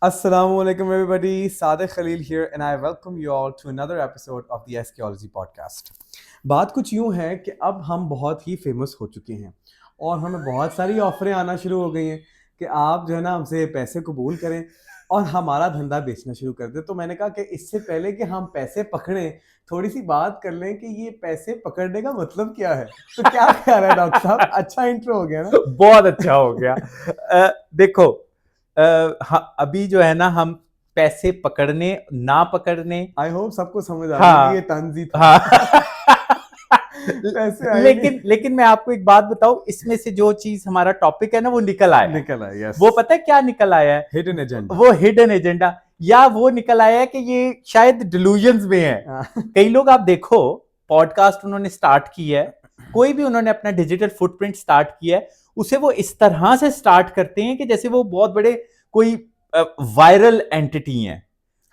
Assalamualaikum everybody, Sadiq Khalil here and I welcome you all to another episode of the Archaeology podcast. बात कुछ यूं है कि अब हम बहुत ही फेमस हो चुके हैं और हमें बहुत सारी ऑफरें आना शुरू हो गई हैं कि आप जो है ना हमसे पैसे कबूल करें और हमारा धंधा बेचना शुरू कर दें। तो मैंने कहा कि इससे पहले कि हम पैसे पकड़ें, थोड़ी सी बात कर लें कि ये पैसे पकड़ने का मतलब क्या है। तो क्या ख्याल है डॉक्टर साहब? अच्छा इंट्रो हो गया ना? बहुत अच्छा हो गया। देखो, अभी जो है ना हम पैसे पकड़ने ना पकड़ने, आई होप सबको समझ आ गया कि हाँ ये तंज था। हाँ पैसे आए लेकिन नहीं। लेकिन मैं आपको एक बात बताऊं, इसमें से जो चीज हमारा टॉपिक है ना वो निकल आया है। निकल आया, यस। वो पता है क्या निकल आया है? Hidden agenda. वो हिडन एजेंडा, या वो निकल आया है कि ये शायद डिलूजन्स में है। कई लोग, आप देखो, पॉडकास्ट उन्होंने स्टार्ट की है, कोई भी उन्होंने अपना डिजिटल फुटप्रिंट स्टार्ट किया है, उसे वो इस तरह से स्टार्ट करते हैं कि जैसे वो बहुत बड़े कोई वायरल एंटिटी हैं।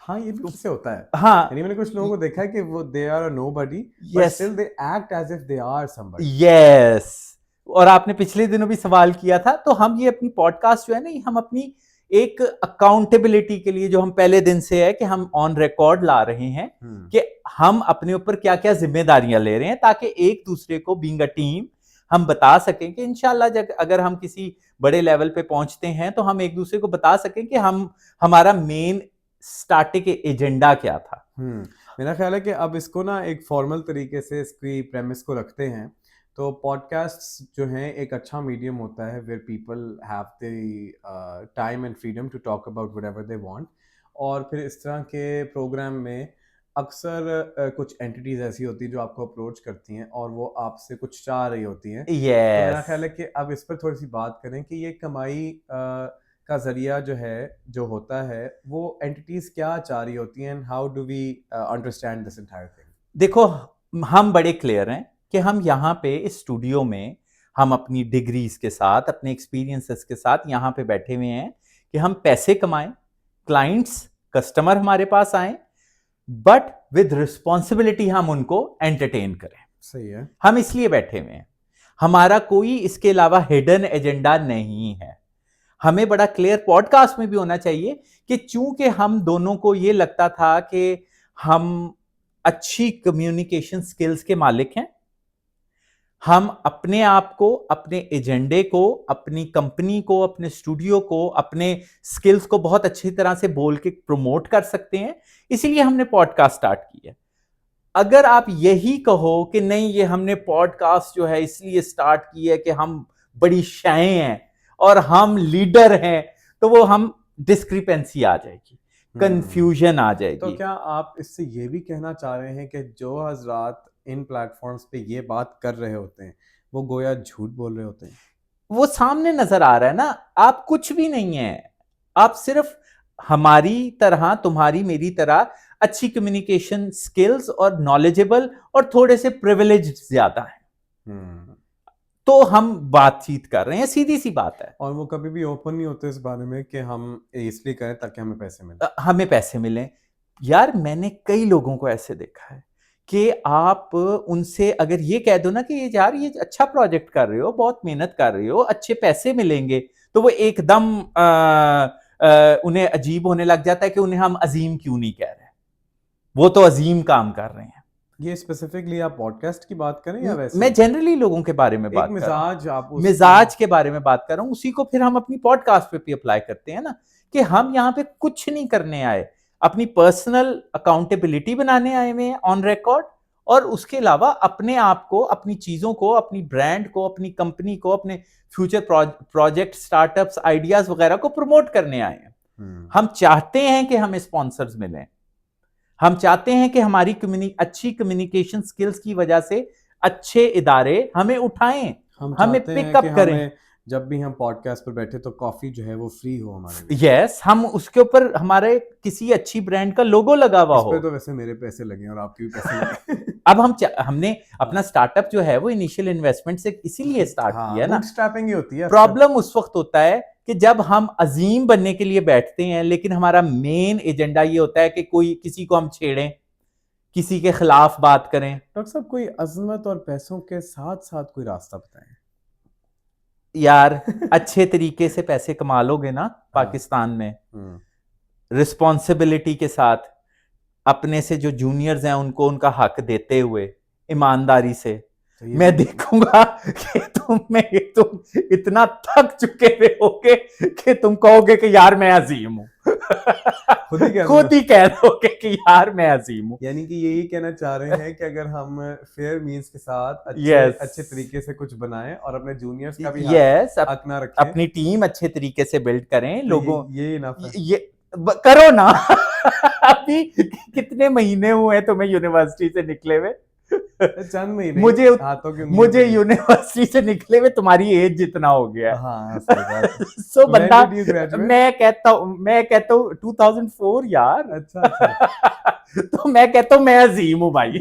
हाँ, ये भी किससे होता है। हाँ, यानी मैंने कुछ लोगों को देखा है कि वो they are a nobody but yes still they act as if they are somebody. Yes. और आपने पिछले दिनों भी सवाल किया था, तो हम ये अपनी पॉडकास्ट जो है ना, हम अपनी एक अकाउंटेबिलिटी के लिए जो हम पहले दिन से है कि हम ऑन रिकॉर्ड ला रहे हैं कि हम अपने ऊपर क्या क्या जिम्मेदारियां ले रहे हैं, ताकि एक दूसरे को बीइंग अ टीम हम बता सकें कि इंशाल्लाह जब अगर हम किसी बड़े लेवल पे पहुंचते हैं तो हम एक दूसरे को बता सकें कि हम हमारा मेन स्टार्टिंग एजेंडा क्या था। मेरा ख्याल है कि अब इसको ना एक फॉर्मल तरीके से इसकी प्रेमिस को रखते हैं। तो पॉडकास्ट जो हैं एक अच्छा मीडियम होता है where people have the time and freedom to talk about whatever they want. और फिर इस तरह के प्रोग्राम में अक्सर कुछ एंटिटीज ऐसी होती हैं जो आपको अप्रोच करती हैं और वो आपसे कुछ चाह रही होती हैं। तो मेरा यस, ख्याल है कि अब इस पर थोड़ी सी बात करें कि ये कमाई का जरिया जो है, जो होता है, वो एंटिटीज क्या चाह रही होती हैं and how do we understand this entire thing. देखो, हम बड़े क्लियर हैं कि हम यहाँ पे इस स्टूडियो में हम अपनी डिग्रीज के साथ, अपने एक्सपीरियंसेस के साथ यहाँ पे बैठे हुए हैं कि हम पैसे कमाएं, क्लाइंट्स, कस्टमर हमारे पास आए, बट विद रिस्पॉन्सिबिलिटी हम उनको एंटरटेन करें। सही है। हम इसलिए बैठे हुए हैं, हमारा कोई इसके अलावा हिडन एजेंडा नहीं है। हमें बड़ा क्लियर पॉडकास्ट में भी होना चाहिए कि चूंकि हम दोनों को ये लगता था कि हम अच्छी कम्युनिकेशन स्किल्स के मालिक हैं, हम अपने आप को, अपने एजेंडे को, अपनी कंपनी को, अपने स्टूडियो को, अपने स्किल्स को बहुत अच्छी तरह से बोल के प्रमोट कर सकते हैं, इसीलिए हमने पॉडकास्ट स्टार्ट किया। अगर आप यही कहो कि नहीं, ये हमने पॉडकास्ट जो है इसलिए स्टार्ट की है कि हम बड़ी शाये हैं और हम लीडर हैं, तो वो हम डिस्क्रिपेंसी आ जाएगी, कंफ्यूजन आ जाएगी। तो क्या आप इससे ये भी कहना चाह रहे हैं कि जो हजरात इन प्लेटफॉर्म्स पे ये बात कर रहे होते हैं वो गोया झूठ बोल रहे होते हैं? वो सामने नजर आ रहा है ना, आप कुछ भी नहीं है, आप सिर्फ हमारी तरह, तुम्हारी मेरी तरह अच्छी कम्युनिकेशन स्किल्स और नॉलेजेबल और थोड़े से प्रिविलेज ज्यादा है, तो हम बातचीत कर रहे हैं, सीधी सी बात है। और वो कभी भी ओपन नहीं होते इस बारे में कि हम इसलिए करें ताकि हमें पैसे मिले। हमें पैसे मिले। यार, मैंने कई लोगों को ऐसे देखा है कि आप उनसे अगर ये कह दो ना कि ये यार ये अच्छा प्रोजेक्ट कर रहे हो, बहुत मेहनत कर रहे हो, अच्छे पैसे मिलेंगे, तो वो एकदम उन्हें अजीब होने लग जाता है कि उन्हें हम अजीम क्यों नहीं कह रहे, वो तो अजीम काम कर रहे हैं। ये स्पेसिफिकली आप पॉडकास्ट की बात करें या वैसे? मैं जनरली लोगों के बारे में एक बात कर रहा हूं, मिजाज आप मिजाज के बारे में बात कर रहा हूं, उसी को फिर हम अपनी पॉडकास्ट पे भी अप्लाई करते हैं ना, कि हम यहाँ पे कुछ नहीं करने आए, अपनी पर्सनल अकाउंटेबिलिटी बनाने आए हुए हैं ऑन रिकॉर्ड, और उसके अलावा अपने आप को, अपनी चीजों को, अपनी ब्रांड को, अपनी कंपनी को, अपने फ्यूचर प्रोजेक्ट, स्टार्टअप्स, आइडियाज वगैरह को प्रमोट करने आए हैं। हम चाहते हैं कि हमें स्पॉन्सर्स मिलें, हम चाहते हैं कि हमारी अच्छी कम्युनिकेशन स्किल्स की वजह से अच्छे इदारे हमें उठाएं, हमें पिकअप करें। जब भी हम पॉडकास्ट पर बैठे तो कॉफी जो है वो फ्री हो हमारे लिए। यस, हम उसके ऊपर हमारे किसी अच्छी ब्रांड का लोगो लगा हुआ इस हो। पे तो वैसे मेरे पैसे लगे और आपके भी पैसे लगे। अब हमने अपना स्टार्टअप जो है वो इनिशियल इन्वेस्टमेंट से इसीलिए स्टार्ट किया ना। बूटस्ट्रैपिंग ही होती है। प्रॉब्लम उस वक्त होता है कि जब हम अजीम बनने के लिए बैठते हैं, लेकिन हमारा मेन एजेंडा ये होता है कि कोई किसी को हम छेड़ें, किसी के खिलाफ बात करें। डॉक्टर साहब, कोई अजमत और पैसों के साथ साथ कोई रास्ता बताएं। यार, अच्छे तरीके से पैसे कमा लोगे ना पाकिस्तान में, रिस्पॉन्सिबिलिटी के साथ अपने से जो जूनियर्स हैं उनको उनका हक देते हुए ईमानदारी से तो ये मैं तो देखूंगा कि तुम इतना थक चुके हुए होगे कि तुम कहोगे कि यार मैं अजीम हूं। खुद ही कह दूंगा। खुद ही कह दोगे कि यार मैं अजीम हूं। यानी कि यही कहना चाह रहे हैं कि अगर हम फेयर मींस के साथ अच्छे यस अच्छे तरीके से कुछ बनाएं और अपने जूनियर्स का भी यस, हक ना रखें, अपनी टीम अच्छे तरीके से बिल्ड करें तो लोगों ये इनफ है। ये करो ना। अभी कितने महीने हुए हैं तुम्हें यूनिवर्सिटी से निकले हुए? चंद महीने मुझे हाथों की उंगलियों मुझे पे नहीं। यूनिवर्सिटी से निकले हुए तुम्हारी एज जितना हो गया हाँ सही बात है। है। सो When बंदा, did you graduate? मैं कहता हूँ 2004 यार। अच्छा अच्छा। तो मैं कहता हूँ मैं अजीम हूँ भाई।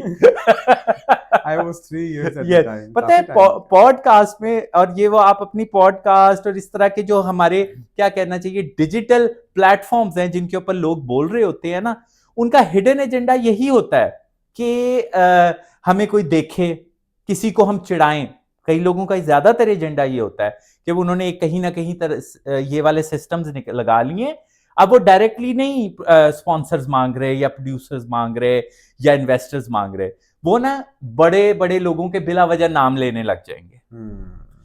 I was 3 years at the Yes, time, पता है काफी टाइम हो गया। पॉडकास्ट में, और ये वो आप अपनी पॉडकास्ट और इस तरह के जो हमारे क्या कहना चाहिए डिजिटल प्लेटफॉर्म्स हैं जिनके ऊपर लोग बोल रहे होते हैं ना, उनका हिडन एजेंडा यही होता है कि हमें कोई देखे, किसी को हम चिढ़ाएं। कई लोगों का ज्यादातर एजेंडा ये होता है कि उन्होंने कहीं ना कहीं ये वाले सिस्टम्स लगा लिए। अब वो डायरेक्टली नहीं स्पॉन्सर्स मांग रहे या प्रोड्यूसर्स मांग रहे या इन्वेस्टर्स मांग रहे, वो ना बड़े बड़े लोगों के बिला वजह नाम लेने लग जाएंगे।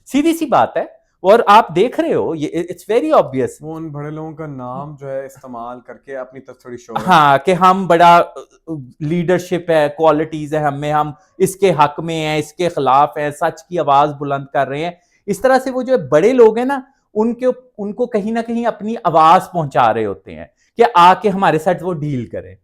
सीधी सी बात है, और आप देख रहे हो ये इट्स वेरी ऑब्वियस। वो उन बड़े लोगों का नाम जो है इस्तेमाल करके अपनी तरफ थोड़ी शोहरत। हाँ, कि हम बड़ा लीडरशिप है, क्वालिटीज है हमें, हम इसके हक में हैं, इसके खिलाफ है, सच की आवाज बुलंद कर रहे हैं। इस तरह से वो जो बड़े लोग हैं ना, उनको कहीं ना कहीं अपनी आवाज पहुंचा रहे होते हैं कि आके हमारे साथ वो डील करें।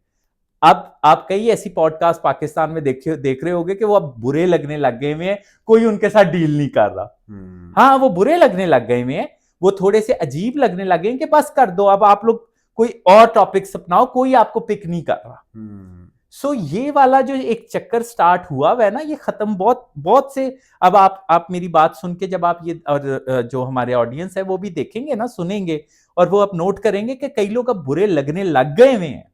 अब आप कई ऐसी पॉडकास्ट पाकिस्तान में देख रहे होंगे कि वो अब बुरे लगने लग गए हुए हैं, कोई उनके साथ डील नहीं कर रहा। हाँ, वो बुरे लगने लग गए हुए हैं, वो थोड़े से अजीब लगने लगे हैं कि बस कर दो, अब आप लोग कोई और टॉपिक्स अपनाओ, कोई आपको पिक नहीं कर रहा। सो ये वाला जो एक चक्कर स्टार्ट हुआ वह ना, ये खत्म बहुत बहुत से। अब आप मेरी बात सुन के जब आप ये, और जो हमारे ऑडियंस है वो भी देखेंगे ना, सुनेंगे, और वो आप नोट करेंगे कि कई लोग अब बुरे लगने लग गए हुए हैं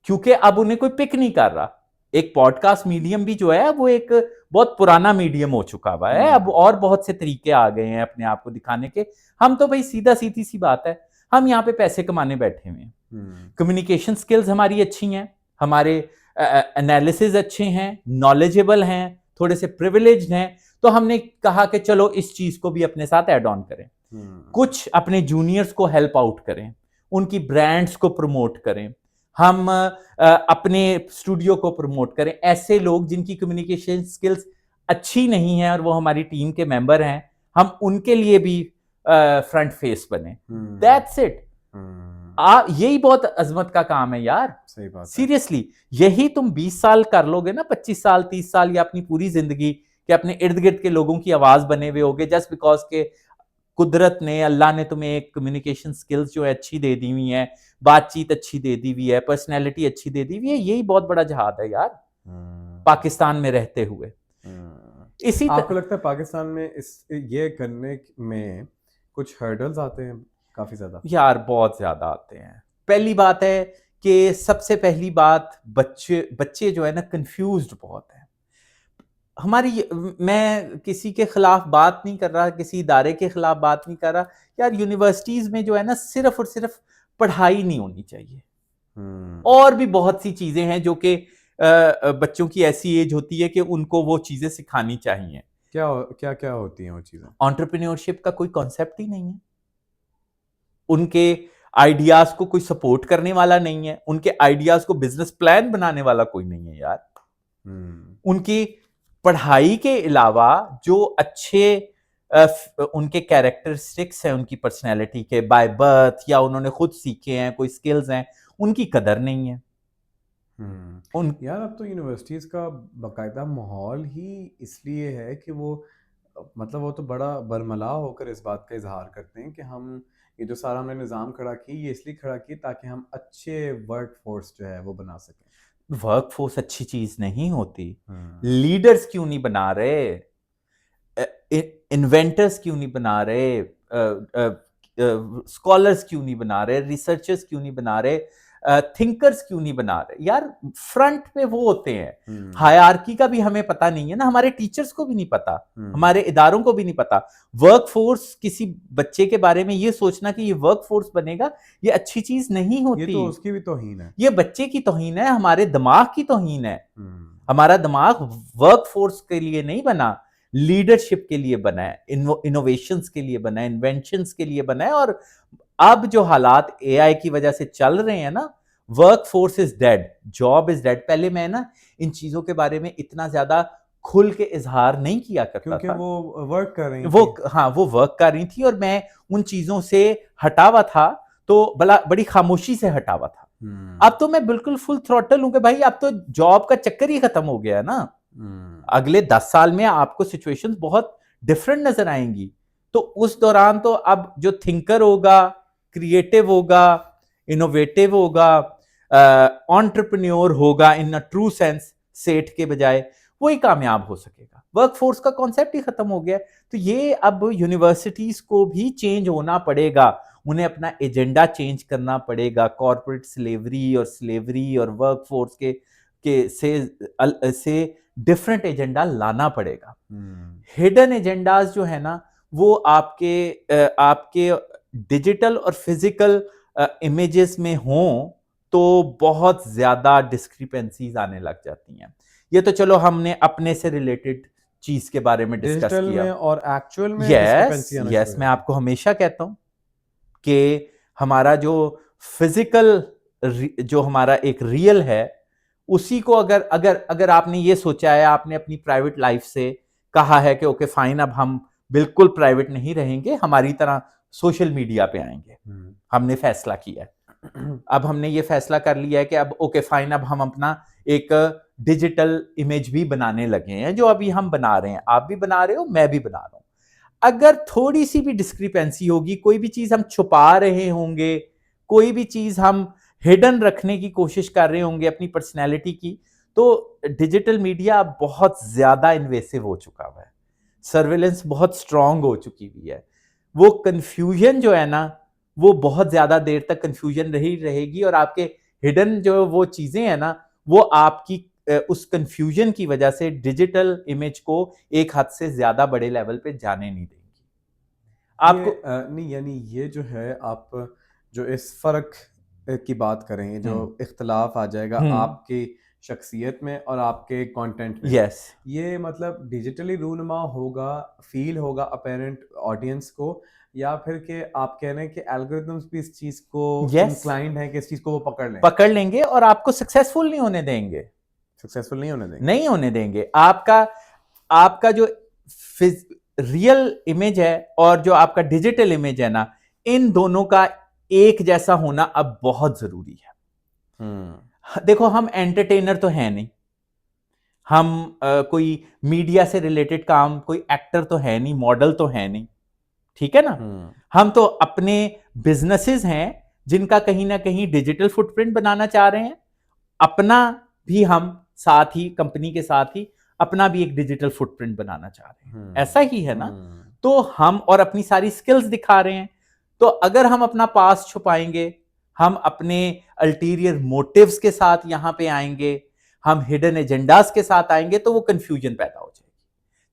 क्योंकि अब उन्हें कोई पिक नहीं कर रहा। एक पॉडकास्ट मीडियम भी जो है वो एक बहुत पुराना मीडियम हो चुका हुआ है, अब और बहुत से तरीके आ गए हैं अपने आप को दिखाने के। हम तो भाई सीधी सी बात है, हम यहाँ पे पैसे कमाने बैठे हुए हैं। कम्युनिकेशन स्किल्स हमारी अच्छी हैं, हमारे एनालिसिस अच्छे हैं, नॉलेजेबल हैं, थोड़े से प्रिविलेज्ड हैं, तो हमने कहा कि चलो इस चीज को भी अपने साथ ऐड ऑन करें। कुछ अपने जूनियर्स को हेल्प आउट करें, उनकी ब्रांड्स को प्रमोट करें, हम अपने स्टूडियो को प्रमोट करें। ऐसे लोग जिनकी कम्युनिकेशन स्किल्स अच्छी नहीं है और वो हमारी टीम के मेंबर हैं, हम उनके लिए भी फ्रंट फेस बने। That's it. यही बहुत अजमत का काम है यार। सही बात है। सीरियसली, यही तुम 20 साल कर लोगे ना, 25 साल 30 साल या अपनी पूरी जिंदगी, कि अपने इर्द गिर्द के लोगों की आवाज बने हुए होगे, जस्ट बिकॉज के कुदरत ने, अल्लाह ने तुम्हें एक कम्युनिकेशन स्किल्स जो है अच्छी दे दी हुई है, बातचीत अच्छी दे दी हुई है, पर्सनैलिटी अच्छी दे दी हुई है। यही बहुत बड़ा जहाद है यार पाकिस्तान में रहते हुए। इसी आपको लगता है पाकिस्तान में ये करने में कुछ हर्डल्स आते हैं? काफी ज्यादा यार, बहुत ज्यादा आते हैं। पहली बात है कि सबसे पहली बात, बच्चे जो है ना कंफ्यूज्ड बहुत है। मैं किसी के खिलाफ बात नहीं कर रहा, किसी इदारे के खिलाफ बात नहीं कर रहा यार। यूनिवर्सिटीज में जो है ना, सिर्फ और सिर्फ पढ़ाई नहीं होनी चाहिए, और भी बहुत सी चीजें हैं जो कि बच्चों की ऐसी एज होती है कि उनको वो चीजें सिखानी चाहिए। क्या क्या क्या होती हैं वो चीजें? एंटरप्रेन्योरशिप का कोई कॉन्सेप्ट ही नहीं है, उनके आइडियाज को कोई सपोर्ट करने वाला नहीं है, उनके आइडियाज को बिजनेस प्लान बनाने वाला कोई नहीं है यार। उनकी पढ़ाई के अलावा जो अच्छे उनके कैरेक्टरिस्टिक्स हैं, उनकी पर्सनैलिटी के बाय बर्थ या उन्होंने खुद सीखे हैं, कोई स्किल्स हैं, उनकी कदर नहीं है। यार अब तो यूनिवर्सिटीज का बाकायदा माहौल ही इसलिए है कि वो, मतलब वो तो बड़ा बरमला होकर इस बात का इजहार करते हैं कि हम ये जो सारा हमने निज़ाम खड़ा की, ये इसलिए खड़ा की ताकि हम अच्छे वर्क फोर्स जो है वो बना सकें। वर्क फोर्स अच्छी चीज नहीं होती। लीडर्स क्यों नहीं बना रहे, इन्वेंटर्स क्यों नहीं बना रहे, स्कॉलर्स क्यों नहीं बना रहे, रिसर्चर्स क्यों नहीं बना रहे, थिंकर्स क्यों नहीं बना रहे यार? फ्रंट पे वो होते हैं, हम्म हायरार्की का भी हमें पता नहीं है ना, हमारे टीचर्स को भी नहीं पता, हम्म हमारे इदारों को भी नहीं पता। वर्क फोर्स, किसी बच्चे के बारे में ये सोचना कि ये वर्क फोर्स बनेगा, ये अच्छी चीज नहीं ये होती। तो उसकी भी तौहीन है। ये बच्चे की तौहीन है, हमारे दिमाग की तौहीन है। हम्म हमारा दिमाग वर्क फोर्स के लिए नहीं बना, लीडरशिप के लिए बना है, इनोवेशंस के लिए बना है, इन्वेंशंस के लिए बना है। और अब जो हालात एआई की वजह से चल रहे हैं ना, work force is dead, job is dead. पहले मैं ना इन चीजों के बारे में इतना ज्यादा खुल के इजहार नहीं किया करता क्योंकि था। वो वर्क कर रही वो थी। हाँ, वो वर्क कर रही थी और मैं उन चीजों से हटा हुआ था, तो बड़ी खामोशी से हटा हुआ था। अब तो मैं बिल्कुल फुल थ्रॉटल हूं कि भाई अब तो जॉब का चक्कर ही खत्म हो गया है ना। अगले 10 साल में आपको सिचुएशंस बहुत डिफरेंट नजर आएंगी। तो उस दौरान तो अब जो थिंकर होगा, क्रिएटिव होगा, इनोवेटिव होगा, एंटरप्रेन्योर होगा इन अ ट्रू सेंस, सेठ के बजाय, वही कामयाब हो सकेगा। वर्कफोर्स का कॉन्सेप्ट ही खत्म हो गया। तो ये अब यूनिवर्सिटीज को भी चेंज होना पड़ेगा, उन्हें अपना एजेंडा चेंज करना पड़ेगा। कॉर्पोरेट स्लेवरी और वर्कफोर्स के से डिफरेंट एजेंडा लाना पड़ेगा। हिडन एजेंडाज जो है ना, वो आपके डिजिटल और फिजिकल इमेजेस में हों तो बहुत ज्यादा डिस्क्रिपेंसीज आने लग जाती हैं। ये तो चलो हमने अपने से रिलेटेड चीज के बारे में डिस्कस डिजिटल किया। में और एक्चुअल में यस डिस्क्रिपेंसी आना यस, शुरू मैं हो आपको हमेशा कहता हूं कि हमारा जो फिजिकल, जो हमारा एक रियल है, उसी को अगर अगर अगर आपने ये सोचा है, आपने अपनी प्राइवेट लाइफ से कहा है कि ओके फाइन, अब हम बिल्कुल प्राइवेट नहीं रहेंगे, हमारी तरह सोशल मीडिया पे आएंगे, हमने फैसला किया है। अब हमने ये फैसला कर लिया है कि अब ओके फाइन, अब हम अपना एक डिजिटल इमेज भी बनाने लगे हैं, जो अभी हम बना रहे हैं, आप भी बना रहे हो, मैं भी बना रहा हूं। अगर थोड़ी सी भी डिस्क्रिपेंसी होगी, कोई भी चीज हम छुपा रहे होंगे, कोई भी चीज हम हिडन रखने की कोशिश कर रहे होंगे अपनी पर्सनैलिटी की, तो डिजिटल मीडिया बहुत ज्यादा इन्वेसिव हो चुका हुआ है, सर्वेलेंस बहुत स्ट्रांग हो चुकी हुई है। वो कंफ्यूजन जो है ना, वो बहुत ज्यादा देर तक कंफ्यूजन रही रहेगी, और आपके हिडन जो वो चीजें हैं ना, वो आपकी उस कंफ्यूजन की वजह से डिजिटल इमेज को एक हद से ज्यादा बड़े लेवल पे जाने नहीं देंगी आपको। नहीं, यानी ये जो है, आप जो इस फर्क की बात करें, जो इख्तलाफ आ जाएगा आपकी शख्सियत में और आपके कंटेंट में, यस, ये मतलब डिजिटली रूनुमा होगा, फील होगा अपेरेंट ऑडियंस को, या फिर कि आप कह रहे हैं कि एल्गोरिथम्स भी इस चीज को इंक्लाइंड है कि इस चीज को वो पकड़ लेंगे और आपको सक्सेसफुल नहीं होने देंगे, सक्सेसफुल नहीं होने देंगे। आपका जो रियल इमेज है और जो आपका डिजिटल इमेज है ना, इन दोनों का एक जैसा होना अब बहुत जरूरी है। देखो, हम एंटरटेनर तो है नहीं, हम कोई मीडिया से रिलेटेड काम, कोई एक्टर तो है नहीं, मॉडल तो है नहीं, ठीक है ना। हम तो अपने बिजनेसेस हैं जिनका कहीं ना कहीं डिजिटल फुटप्रिंट बनाना चाह रहे हैं, अपना भी हम साथ ही, कंपनी के साथ ही अपना भी एक डिजिटल फुटप्रिंट बनाना चाह रहे हैं, ऐसा ही है ना। तो हम और अपनी सारी स्किल्स दिखा रहे हैं। तो अगर हम अपना पास छुपाएंगे, हम अपने अल्टीरियर मोटिव्स के साथ यहां पे आएंगे, हम हिडन एजेंडास के साथ आएंगे, तो वो कंफ्यूजन पैदा हो जाएगी।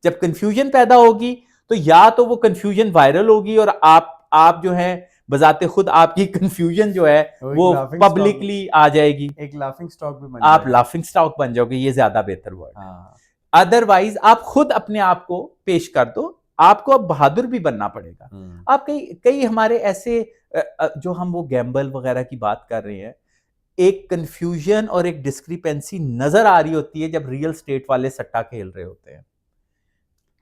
जब कंफ्यूजन पैदा होगी तो या तो वो कंफ्यूजन वायरल होगी और आप जो है बजाते खुद आपकी कंफ्यूजन जो है वो पब्लिकली आ जाएगी, एक लाफिंग स्टॉक भी बन जाएगा, आप लाफिंग स्टॉक बन जाओगे, ये ज्यादा बेहतर वर्ड है। अदरवाइज आप खुद अपने आप को पेश कर दो, आपको अब बहादुर भी बनना पड़ेगा। आप कई हमारे ऐसे जो हम वो गैम्बल वगैरह की बात कर रहे हैं, एक कंफ्यूजन और एक डिस्क्रिपेंसी नजर आ रही होती है जब रियल स्टेट वाले सट्टा खेल रहे होते हैं।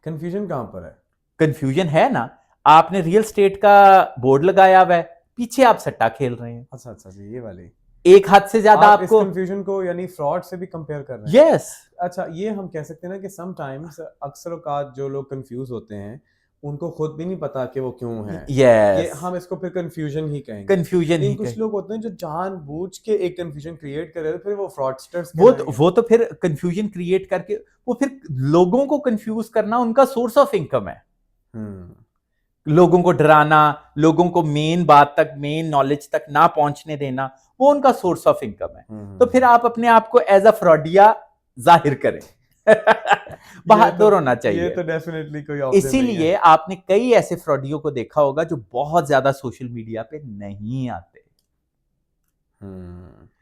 कंफ्यूजन कहां पर है? कंफ्यूजन है ना, आपने रियल स्टेट का बोर्ड लगाया हुआ है, पीछे आप सट्टा खेल रहे हैं। अच्छा, ये वाली एक हद से ज्यादा आप आपको इस कंफ्यूजन को यानी फ्रॉड से भी कंपेयर कर रहे हैं। यस, अच्छा, ये हम कह सकते हैं ना कि समटाइम्स, अक्सर औकात जो लोग कंफ्यूज होते हैं उनको खुद भी नहीं पता कि वो क्यों है। ये हम इसको फिर कंफ्यूजन ही कहेंगे। कंफ्यूजन ही कुछ लोग होते हैं जो जानबूझ के एक कंफ्यूजन क्रिएट कर रहे हैं, फिर वो फ्रॉडस्टर्स वो तो फिर कंफ्यूजन क्रिएट करके वो फिर लोगों को कंफ्यूज करना उनका सोर्स ऑफ इनकम है। लोगों को डराना, लोगों को मेन बात तक, मेन नॉलेज तक ना पहुंचने देना, वो उनका सोर्स ऑफ इनकम है। तो फिर आप अपने आप को एज अ फ्रॉडिया जाहिर करें। बहादुर होना ये चाहिए। तो डेफिनेटली कोई ऑप्शन नहीं है। इसीलिए आपने कई ऐसे फ्रॉडियों को देखा होगा जो बहुत ज्यादा सोशल मीडिया पे नहीं आते।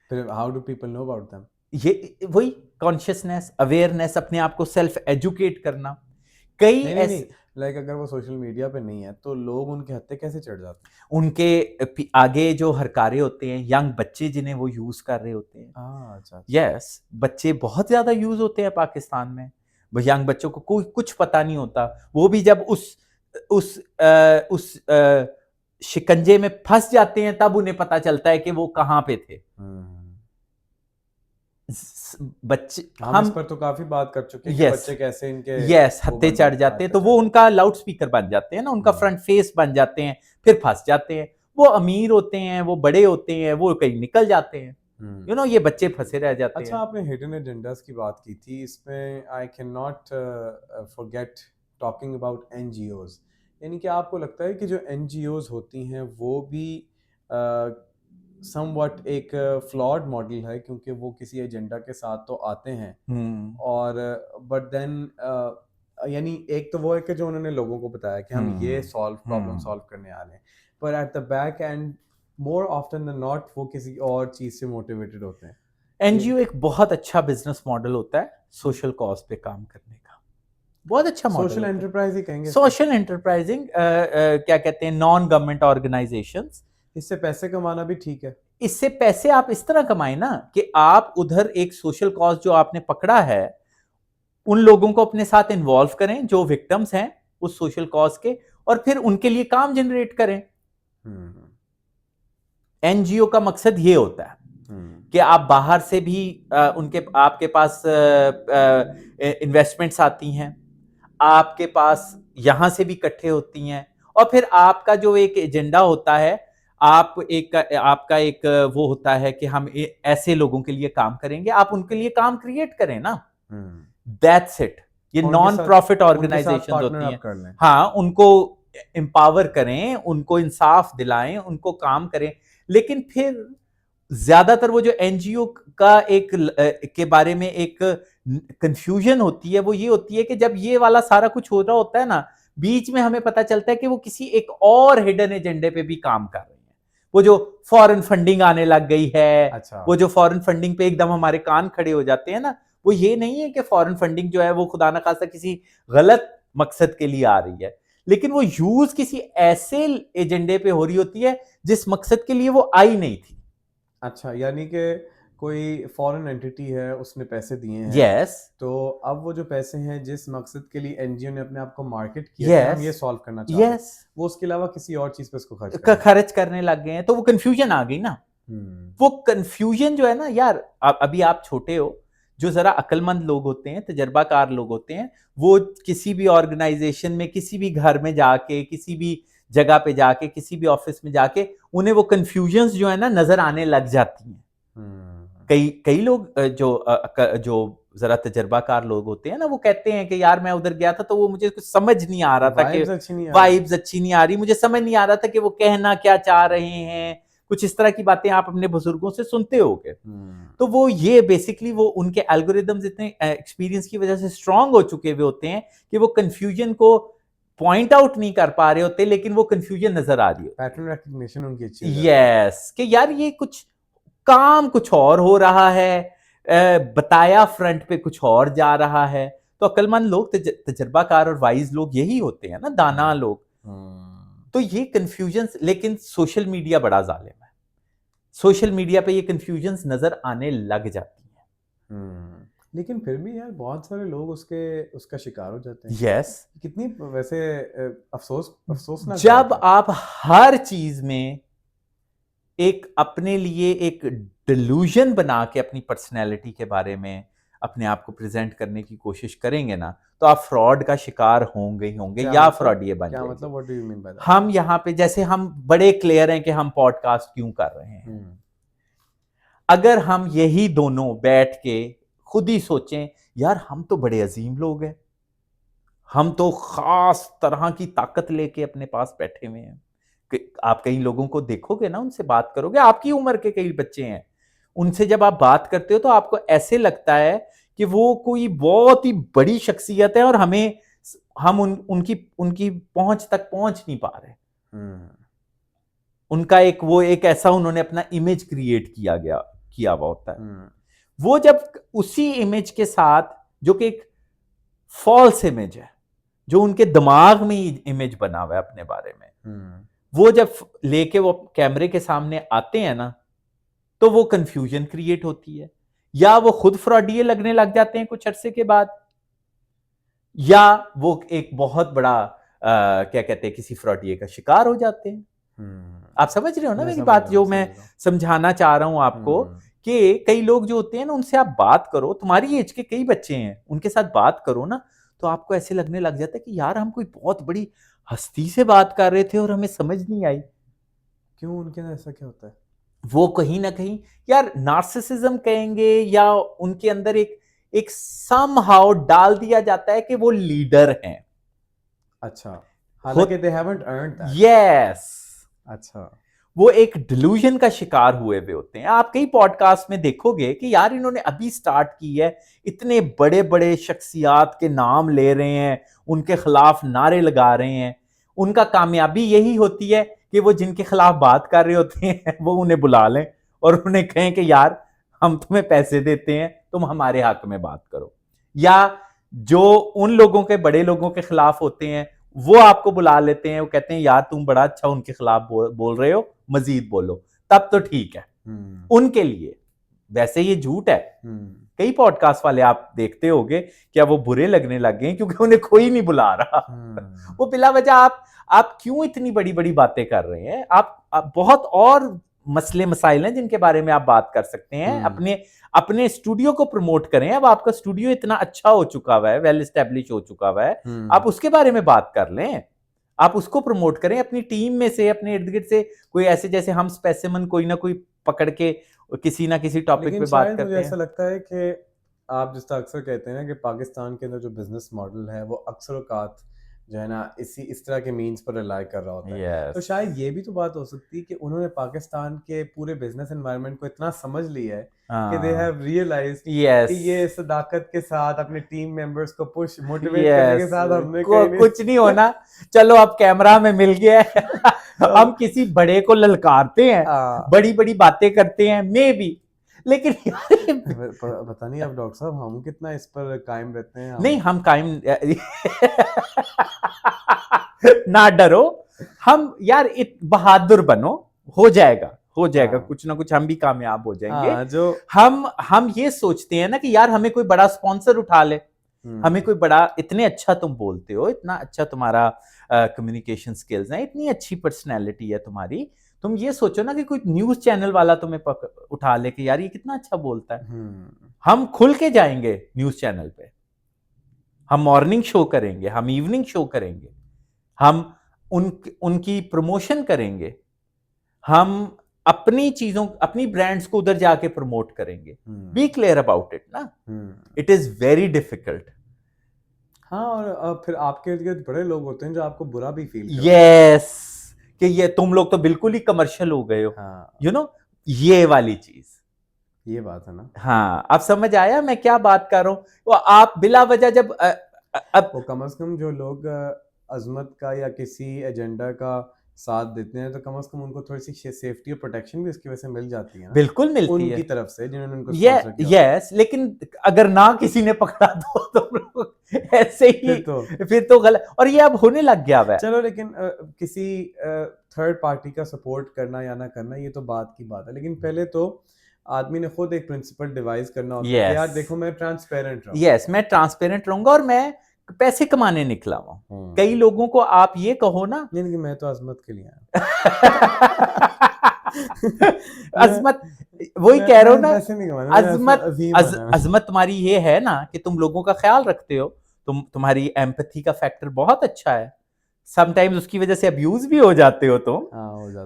फिर how do people know about them? ये वही कॉन्शियसनेस, अवेयरनेस, अपने आप को सेल्फ एजुकेट करना। कई नहीं नहीं ऐसे नहीं, लाइक अगर वो सोशल मीडिया पे नहीं है तो लोग उनके हत्थे कैसे चढ़ जाते हैं? उनके आगे जो हरकारे होते हैं, यंग बच्चे जिन्हें वो यूज कर रहे होते हैं। अच्छा अच्छा। यस, बच्चे बहुत ज्यादा यूज होते हैं पाकिस्तान में। वो यंग बच्चों को कोई कुछ पता नहीं होता। वो भी जब उस शिकंजे में फंस जाते हैं तब उन्हें पता चलता है कि वो कहां पे थे। बच्चे हम इस पर तो काफी बात कर चुके हैं कि यस बच्चे कैसे इनके यस वो हत्थे बन चढ़ जाते जाते हैं, हत्थे तो वो चढ़ उनका लाउड स्पीकर बन जाते हैं ना, उनका फ्रंट फेस बन जाते हैं, फिर फंस जाते हैं। वो अमीर होते हैं, वो बड़े होते हैं, वो कहीं निकल जाते हैं, यू नो, ये बच्चे फंसे रह जाते अच्छा, हैं। आपने हिडन एजेंडास की बात की थी, इसमें I can not forget talking about NGOs. यानी कि आपको लगता है कि जो एनजीओज होती हैं वो भी समवट एक फ्लॉड मॉडल है, क्योंकि वो किसी एजेंडा के साथ तो आते हैं और बट देन यानी एक तो वो है कि जो उन्होंने लोगों को बताया कि हम ये प्रॉब्लम सॉल्व करने आ रहे हैं, पर at the back end more often than not वो किसी और चीज से मोटिवेटेड होते हैं। एनजीओ एक बहुत अच्छा बिजनेस मॉडल होता है सोशल कॉज पे काम करने का, बहुत अच्छा मॉडल। सोशल एंटरप्राइज ही कहेंगे। सोशल एंटरप्राइजिंग क्या कहते हैं, नॉन गवर्नमेंट ऑर्गेनाइजेशंस। इससे पैसे कमाना भी ठीक है। इससे पैसे आप इस तरह कमाए ना कि आप उधर एक सोशल कॉज जो आपने पकड़ा है, उन लोगों को अपने साथ इन्वॉल्व करें जो विक्टिम्स हैं उस सोशल कॉज के, और फिर उनके लिए काम जनरेट करें। एनजीओ का मकसद ये होता है कि आप बाहर से भी उनके आपके पास इन्वेस्टमेंट्स आती हैं, आपके पास यहां से भी इकट्ठे होती हैं, और फिर आपका जो एक एजेंडा होता है, आपका एक वो होता है कि हम ऐसे लोगों के लिए काम करेंगे, आप उनके लिए काम क्रिएट करें ना। That's it. ये नॉन प्रॉफिट ऑर्गेनाइजेशंस होती हैं। हाँ, उनको एम्पावर करें, उनको इंसाफ दिलाएं, उनको काम करें। लेकिन फिर ज्यादातर वो जो एनजीओ का के बारे में एक कंफ्यूजन होती है, वो ये होती है कि जब ये वाला सारा कुछ हो रहा होता है ना, बीच में हमें पता चलता है कि वो किसी एक और हिडन एजेंडे पे भी काम कर रहे हैं। वो जो फॉरेन फंडिंग आने लग गई है, अच्छा। वो जो फॉरेन फंडिंग पे एकदम हमारे कान खड़े हो जाते हैं ना, वो ये नहीं है कि फॉरेन फंडिंग जो है वो खुदा ना खास्ता किसी गलत मकसद के लिए आ रही है, लेकिन वो यूज किसी ऐसे एजेंडे पे हो रही होती है जिस मकसद के लिए वो आई नहीं थी। अच्छा, यानी कि कोई फॉरेन एंटिटी है, उसने पैसे दिए हैं। यस। तो अब वो जो पैसे हैं जिस मकसद के लिए एनजीओ ने अपने आप को मार्केट किया कि हम ये सॉल्व करना चाहते हैं, वो उसके अलावा किसी और चीज पे उसको खर्च करने लग गए हैं, तो वो कंफ्यूजन आ गई ना। वो कंफ्यूजन जो है ना यार, अभी आप छोटे हो, जो जरा अक्लमंद लोग होते हैं, तजर्बाकार लोग होते हैं, वो किसी भी ऑर्गेनाइजेशन में, किसी भी घर में जाके, किसी भी जगह पे जाके, किसी भी ऑफिस में जाके, उन्हें वो कंफ्यूजन जो है ना नजर आने लग जाती हैं। कई लोग जो जरा तजर्बाकार लोग होते हैं ना, वो कहते हैं कि यार मैं उधर गया था तो वो मुझे कुछ समझ नहीं आ रहा था, कि वाइब्स अच्छी नहीं आ रही, मुझे समझ नहीं आ रहा था कि वो कहना क्या चाह रहे हैं। कुछ इस तरह की बातें आप अपने बुजुर्गों से सुनते होगे। तो वो ये बेसिकली वो उनके एल्गोरिदम्स इतने एक्सपीरियंस की वजह से स्ट्रांग हो चुके हुए होते हैं कि वो कंफ्यूजन को पॉइंट आउट नहीं कर पा रहे होते, लेकिन वो कंफ्यूजन नजर आ रही है। पैटर्न रिकग्निशन उनकी अच्छी है। यस, कि यार ये कुछ और हो रहा है, बताया फ्रंट पे कुछ और जा रहा है। तो अक्लमंद लोग, तजर्बाकार और वाइज लोग यही होते हैं ना, दाना लोग। तो ये कंफ्यूजन, लेकिन सोशल मीडिया बड़ा जालिम है। सोशल मीडिया पे ये कंफ्यूजन नजर आने लग जाती है। लेकिन फिर भी यार बहुत सारे लोग उसका शिकार हो जाते हैं। यस। कितनी वैसे अफसोसनाक जब आप हर चीज में एक अपने लिए एक डिल्यूजन बना के अपनी पर्सनैलिटी के बारे में अपने आप को प्रेजेंट करने की कोशिश करेंगे ना, तो आप फ्रॉड का शिकार होंगे ही होंगे, या फ्रॉडिये बन जाएंगे। मतलब what do you mean by that? हम यहाँ पे जैसे हम बड़े क्लियर हैं कि हम पॉडकास्ट क्यों कर रहे हैं। अगर हम यही दोनों बैठ के खुद ही सोचें, यार हम तो बड़े अजीम लोग हैं, हम तो खास तरह की ताकत लेके अपने पास बैठे हुए हैं, आप कई लोगों को देखोगे ना, उनसे बात करोगे, आपकी उम्र के कई बच्चे हैं, उनसे जब आप बात करते हो तो आपको ऐसे लगता है कि वो कोई बहुत ही बड़ी शख्सियत है और हम उनकी उनकी पहुंच तक पहुंच नहीं पा रहे। उनका एक ऐसा उन्होंने अपना इमेज क्रिएट किया हुआ होता है। वो जब उसी इमेज के साथ, जो कि एक फॉल्स इमेज है, जो उनके दिमाग में इमेज बना हुआ है अपने बारे में, वो जब लेके वो कैमरे के सामने आते हैं ना, तो वो कंफ्यूजन क्रिएट होती है, या वो खुद फ्रॉडिये लगने लग जाते हैं कुछ अरसे के बाद, या वो एक बहुत बड़ा क्या कहते हैं, किसी फ्रॉडिये का शिकार हो जाते हैं। आप समझ रहे हो ना मेरी बात, जो मैं समझाना चाह रहा हूं आपको, कि कई लोग जो होते हैं ना, उनसे आप बात करो, तुम्हारी एज के कई बच्चे हैं, उनके साथ बात करो ना, तो आपको ऐसे लगने लग जाता है कि यार हम कोई बहुत बड़ी हस्ती से बात कर रहे थे और हमें समझ नहीं आई। क्यों, उनके अंदर ऐसा क्या होता है? वो कहीं ना कहीं यार नार्सिसिज्म कहेंगे, या उनके अंदर एक समहाउ डाल दिया जाता है कि वो लीडर हैं। अच्छा, हालांकि they haven't earned that. Yes. अच्छा, वो एक डिल्यूजन का शिकार हुए हुए होते हैं। आप कई पॉडकास्ट में देखोगे कि यार इन्होंने अभी स्टार्ट की है, इतने बड़े बड़े शख्सियात के नाम ले रहे हैं, उनके खिलाफ नारे लगा रहे हैं। उनका कामयाबी यही होती है कि वो जिनके खिलाफ बात कर रहे होते हैं वो उन्हें बुला लें और उन्हें कहें कि यार हम तुम्हें पैसे देते हैं, तुम हमारे हक में बात करो। या जो उन लोगों के, बड़े लोगों के खिलाफ होते हैं, वो आपको बुला लेते हैं, वो कहते हैं यार तुम बड़ा अच्छा उनके खिलाफ बोल रहे हो, मजीद बोलो, तब तो ठीक है उनके लिए। वैसे ये झूठ है। कई पॉडकास्ट वाले आप देखते होंगे क्या वो बुरे लगने लग गए क्योंकि उन्हें कोई नहीं बुला रहा। वो बिला वजह आप क्यों इतनी बड़ी बड़ी बातें कर रहे हैं? आप बहुत और मसले मसाइल हैं जिनके बारे में आप बात कर सकते हैं। अपने स्टूडियो को प्रमोट करें। अब आपका स्टूडियो इतना अच्छा हो चुका हुआ है, वेल एस्टेब्लिश हो चुका हुआ है, आप उसके बारे में बात कर लें, आप उसको प्रमोट करें। अपनी टीम में से, अपने इर्द गिर्द से कोई ऐसे, जैसे हम स्पेसिमन कोई ना कोई पकड़ के किसी ना किसी टॉपिक पे बात करते हैं। मुझे ऐसा लगता है कि आप जिस तरह अक्सर कहते हैं ना कि पाकिस्तान के अंदर जो बिजनेस मॉडल है वो अक्सर औकात जो है ना इस तरह के मीन्स पर रिलाई कर रहा होता है। तो शायद ये भी तो बात हो सकती है कि उन्होंने पाकिस्तान के पूरे बिजनेस एनवायरनमेंट को इतना समझ लिया है कि दे हैव रियलाइज्ड कि ये सदाकत के साथ अपने टीम मेंबर्स को पुश मोटिवेट करने के साथ हमने कुछ नहीं होना, चलो अब कैमरा में मिल गया है हम किसी बड़े को ललकारते हैं, बड़ी बड़ी बातें करते हैं, मे भी, लेकिन पता नहीं अब डॉक्टर साहब हम कितना इस पर कायम रहते हैं। नहीं, हम कायम ना डरो, हम यार बहादुर बनो, हो जाएगा कुछ ना कुछ, हम भी कामयाब हो जाएंगे। जो हम ये सोचते हैं ना कि यार हमें कोई बड़ा स्पॉन्सर उठा ले, हमें कोई बड़ा, इतने अच्छा तुम बोलते हो, इतना अच्छा तुम्हारा कम्युनिकेशन स्किल्स है, इतनी अच्छी पर्सनैलिटी है तुम्हारी, तुम ये सोचो ना कि कोई न्यूज चैनल वाला तुम्हें उठा ले कि यार ये कितना अच्छा बोलता है। हम खुल के जाएंगे न्यूज चैनल पे, हम मॉर्निंग शो करेंगे, हम इवनिंग शो करेंगे, हम उनकी प्रमोशन करेंगे, हम अपनी चीजों, अपनी ब्रांड्स को उधर जाके प्रमोट करेंगे। बी क्लियर अबाउट इट ना, इट इज वेरी डिफिकल्ट। हाँ, और फिर आपके इर्द बड़े लोग होते हैं जो आपको बुरा भी फील करते हैं। यस, कि ये तुम लोग तो बिल्कुल ही कमर्शियल हो गए हो, यू नो, ये वाली चीज, ये बात है ना। हाँ, अब समझ आया मैं क्या बात कर रहा हूँ। तो आप बिला वजह जब वो कम से कम जो लोग अजमत का या किसी एजेंडा का साथ देते हैं तो कम से कम उनको थोड़ी सी सेफ्टी और प्रोटेक्शन भी इसकी वजह से मिल जाती है ना। बिल्कुल मिलती उनकी है उनकी तरफ से जिन्होंने उनको स्पॉन्सर किया। यस, लेकिन अगर ना किसी ने पकड़ा तो ऐसे ही फिर तो गलत, और ये अब होने लग गया है। चलो, लेकिन किसी थर्ड पार्टी का सपोर्ट करना या ना करना ये तो बात की बात है, लेकिन पहले तो आदमी ने खुद एक प्रिंसिपल डिवाइस करना होता है कि यार देखो मैं ट्रांसपेरेंट रहूं। यस, मैं ट्रांसपेरेंट रहूंगा और मैं पैसे कमाने निकला हूं। कई लोगों को आप ये कहो ना, नहीं कि मैं तो अजमत के लिए अजमत, वही कह रहा हूं ना, अजमत तुम्हारी ये है ना कि तुम लोगों का ख्याल रखते हो, तुम्हारी एम्पैथी का फैक्टर बहुत अच्छा है। समटाइम्स उसकी वजह से अब्यूज भी हो जाते हो तुम,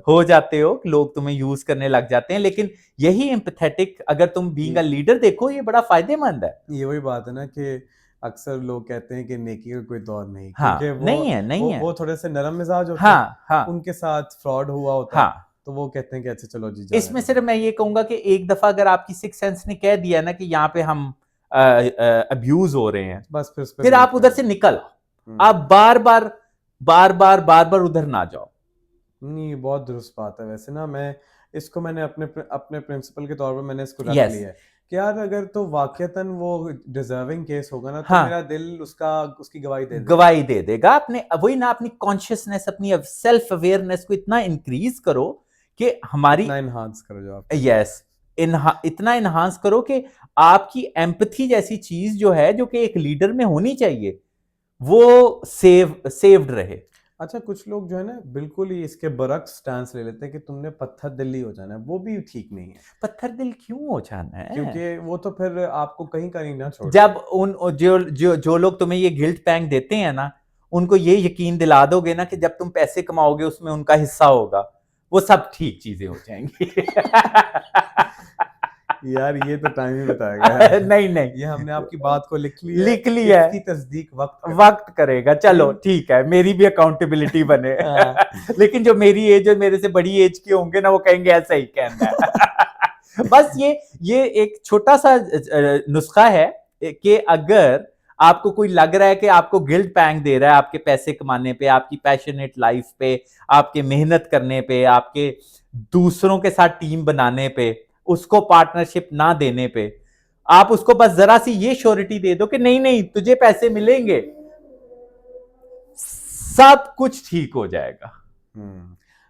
हो जाते हो, लोग तुम्हें यूज करने लग जाते हैं, लेकिन यही एम्पैथेटिक, अगर तुम बीइंग अ लीडर देखो, ये बड़ा फायदेमंद है। ये वही बात है ना कि अक्सर लोग कहते हैं कि नेकी का कोई दौर नहीं, हाँ, क्योंकि नहीं है, नहीं है। वो थोड़े से नरम मिजाज होते हैं, हाँ, हाँ, उनके साथ फ्रॉड हुआ होता है, हाँ। तो वो कहते हैं कि अच्छा चलो जी जाने इसमें दो। सिर्फ मैं ये कहूंगा कि एक दफा अगर आपकी सिक्स सेंस ने कह दिया ना कि यहाँ पे हम अब्यूज हो रहे हैं, बस फिर उस पे फिर नहीं आप उधर से करना। निकल आओ। आप हम्म, बार बार उधर ना जाओ। नहीं बहुत दुरुस्त बात है। वैसे ना मैंने अपने अपने प्रिंसिपल के तौर पर मैंने इसको रख यस। लिया है कि यार अगर तो वाकयातन वो डिजर्विंग केस होगा ना, तो हाँ, मेरा दिल उसकी गवाही दे देगा। गवाही दे देगा। अपने वही ना, अपनी कॉन्शियसनेस, अपनी सेल्फ अवेयरनेस को इतना इंक्रीज करो कि हमारी, इतना इनहांस करो जो आप कह रहे यस, इतना इनहांस करो कि आपकी एम्पथी जैसी चीज जो है, जो कि एक लीडर में होनी चाहिए, वो सेव्ड रहे। अच्छा, कुछ लोग जो है ना बिल्कुल ही इसके बरक्स स्टैंस ले लेते हैं कि तुमने पत्थर दिली हो जाना है, वो भी ठीक नहीं है, पत्थर दिल क्यों हो जाना है? क्योंकि वो तो फिर आपको कहीं कहीं ना छोड़ जब देगा। उन जो लोग तुम्हें ये गिल्ट पैंग देते हैं ना, उनको ये यकीन दिला दोगे ना कि जब तुम पैसे कमाओगे उसमें उनका हिस्सा होगा, वो सब ठीक चीजें हो जाएंगी। यार ये तो टाइम ही बताएगा यार। नहीं नहीं, ये हमने आपकी बात को लिख ली है, लिख ली है, इसकी तस्दीक वक्त करेगा। चलो लेकिन ठीक है, मेरी भी अकाउंटेबिलिटी बने। हाँ, लेकिन जो मेरी एज और मेरे से बड़ी एज के होंगे ना, वो कहेंगे ऐसा ही कहना है। बस ये एक छोटा सा नुस्खा है कि अगर आपको कोई लग रहा है कि आपको गिल्ट पैंग दे रहा है आपके पैसे कमाने पे, आपकी पैशनेट लाइफ पे, आपके मेहनत करने पे, आपके दूसरों के साथ टीम बनाने पे, उसको पार्टनरशिप ना देने पे, आप उसको बस जरा सी ये श्योरिटी दे दो कि नहीं नहीं तुझे पैसे मिलेंगे, सब कुछ ठीक हो जाएगा।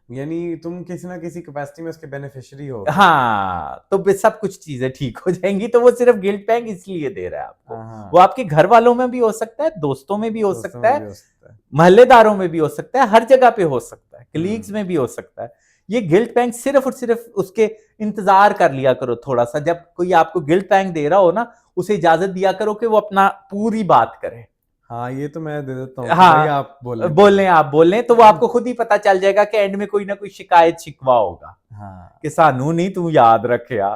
यानी तुम किसी ना किसी कैपेसिटी में उसके बेनिफिशियरी हो। हाँ, तो सब कुछ चीजें ठीक हो जाएंगी। तो वो सिर्फ गिल्ट पैंग इसलिए दे रहा है आपको। हाँ, वो आपके घर वालों में भी हो सकता है, दोस्तों में भी हो दोस्तों सकता में भी है, हो सकता है। मोहल्लेदारों में भी हो सकता है, हर जगह पे हो सकता है, कलीग्स हम्म, में भी हो सकता है। ये गिल्ट पैंग सिर्फ और सिर्फ उसके इंतजार कर लिया करो थोड़ा सा। जब कोई आपको गिल्ट पैंग दे रहा हो ना, उसे इजाजत दिया करो कि वो अपना पूरी बात करे। हाँ ये तो मैं दे देता हूँ कि भाई हाँ, आप बोलें बोलें, पहले। आप बोलें, तो वो आपको खुद ही पता चल जाएगा कि एंड में कोई ना कोई शिकायत शिकवा होगा हाँ, कि सानू नहीं तू याद रखिया,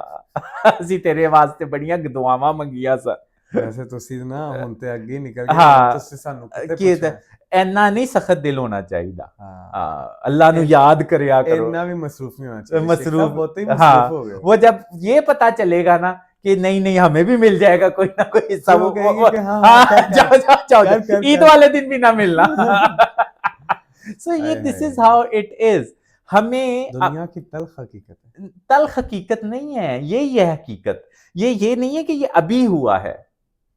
ਅਸੀਂ तेरे वास्ते बड़ियां दुआवां मंगिया सा। वैसे ਤੁਸੀਂ ना ਹੁਣ ਤੇ ਅੱਗੇ ਹੀ ਨਿਕਲ ਗਏ, ਹੁਣ हाँ, ਤੁਸੀਂ ਸਾਨੂੰ ਕਿਤੇ कि ਪੁੱਛਣਾ ਹੈ। ऐना नहीं सख्त दिल होना चाहिए। हाँ, अल्लाह नु याद करया करो, ਇੰਨਾ ਵੀ ਮਸਰੂਫ नहीं होना चाहिए। शेख साहब मसरूफ। बहुते ही हाँ, मसरूफ हो गए। वो जब ये पता चलेगा ना कि नहीं नहीं हमें भी मिल जाएगा कोई ना कोई हिस्सा, फिर वो कहेंगे कि हाँ हाँ हाँ, कर कर जाओ जाओ जाओ कर कर ईद कर। वाले दिन भी ना मिलना। सो ये hi this is hi, how it is. हमें दुनिया की तल्ख हकीकत है। तल्ख हकीकत नहीं है ये हकीकत। ये नहीं है कि ये अभी हुआ है।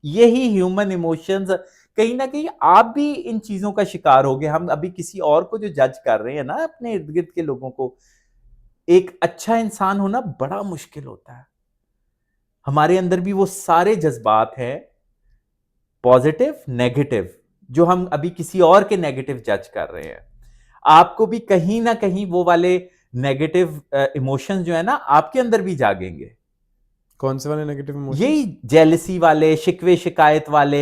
यही ह्यूमन इमोशंस, कहीं ना कहीं आप भी इन चीजों का शिकार हो गए। हम अभी किसी और को जो जज कर रहे हैं ना, अपने इर्द गिर्द के लोगों को, एक अच्छा इंसान होना बड़ा मुश्किल होता है। हमारे अंदर भी वो सारे जज्बात हैं, पॉजिटिव नेगेटिव, जो हम अभी किसी और के नेगेटिव जज कर रहे हैं। आपको भी कहीं ना कहीं वो वाले नेगेटिव इमोशंस जो है ना, आपके अंदर भी जागेंगे। कौन से वाले नेगेटिव इमोशंस? यही जेलसी वाले, शिकवे शिकायत वाले,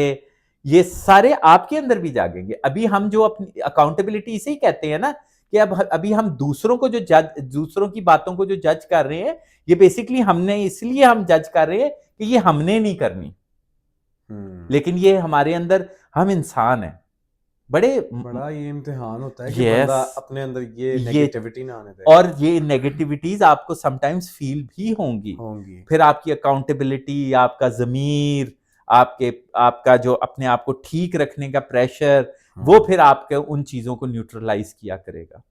ये सारे आपके अंदर भी जागेंगे। अभी हम जो अपनी अकाउंटेबिलिटी इसे ही कहते हैं ना, कि अब अभी हम दूसरों को जो जज, दूसरों की बातों को जो जज कर रहे हैं, ये बेसिकली हमने, इसलिए हम जज कर रहे हैं कि ये हमने नहीं करनी। लेकिन ये हमारे अंदर, हम इंसान हैं, बड़ा ये इम्तिहान होता है कि यस, बंदा अपने अंदर ये ये नेगेटिविटी ना आने दे। और ये नेगेटिविटीज आपको समटाइम्स फील भी होंगी। फिर आपकी अकाउंटेबिलिटी, आपका जमीर, आपका जो अपने आप को ठीक रखने का प्रेशर, वो फिर आपके उन चीजों को न्यूट्रलाइज किया करेगा।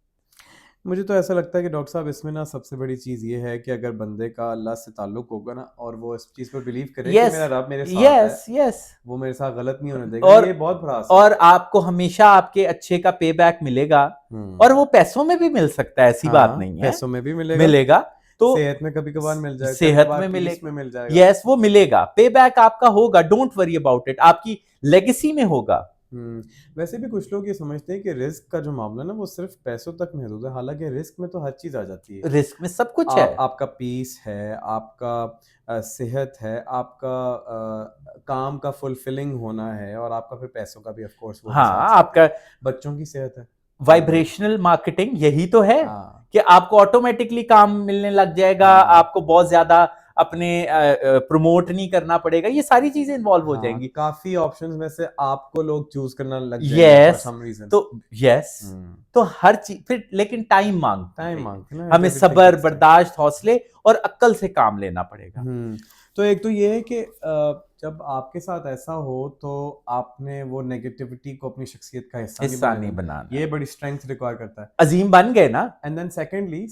मुझे तो ऐसा लगता है कि डॉक्टर साहब इसमें ना सबसे बड़ी चीज ये है कि अगर बंदे का अल्लाह से ताल्लुक होगा ना, और वो इस चीज पर बिलीव करे कि मेरा रब मेरे साथ यस है, यस, वो मेरे साथ गलत नहीं होने देगा, और ये बहुत बड़ा असर और आपको हमेशा आपके अच्छे का पे बैक मिलेगा। है। और वो पैसों में भी मिल सकता है, ऐसी बात नहीं है, पैसों में भी मिलेगा, मिलेगा तो सेहत में कभी कभार मिल जाएगा, सेहत कभी में कभार मिलेगा, पीस में मिल जाएगा। यस, वो मिलेगा, पे बैक आपका होगा, डोंट वरी अबाउट इट, आपकी लेगेसी में होगा। वैसे भी कुछ लोग ये समझते हैं कि रिस्क का जो मामला है ना, वो सिर्फ पैसों तक महदूद है, हालांकि रिस्क में तो हर चीज आ जाती है। रिस्क में सब कुछ है। आपका पीस है, आपका सेहत है, आपका काम का फुलफिलिंग होना है, और आपका फिर पैसों का भी ऑफ कोर्स वो हाँ, साथ साथ आपका है। बच्चों की सेहत है, वाइब्रेशनल मार्केटिंग यही तो है हाँ, कि आपको ऑटोमेटिकली काम मिलने लग जाएगा, आपको बहुत ज्यादा अपने प्रमोट नहीं करना पड़ेगा, ये सारी चीजें इन्वॉल्व हो हाँ, जाएंगी। काफी ऑप्शंस में से आपको लोग चूज करना लग जाएंगे फॉर यस, सम रीजन। तो यस, तो हर चीज फिर लेकिन टाइम मांगती टाइम है ये। मांगते ना, हमें everything सब्र, takes time। बर्दाश्त, हौसले और अक्ल से काम लेना पड़ेगा। तो एक तो ये है कि जब आपके साथ ऐसा हो तो आपने वो नेगेटिविटी को अपनी शख्सियत का हिस्सा नहीं हिस्सा नहीं बनाना, बनाना, ये बड़ी स्ट्रेंथ रिक्वायर करता है। अजीम बन गए ना। एंड देन सेकेंडली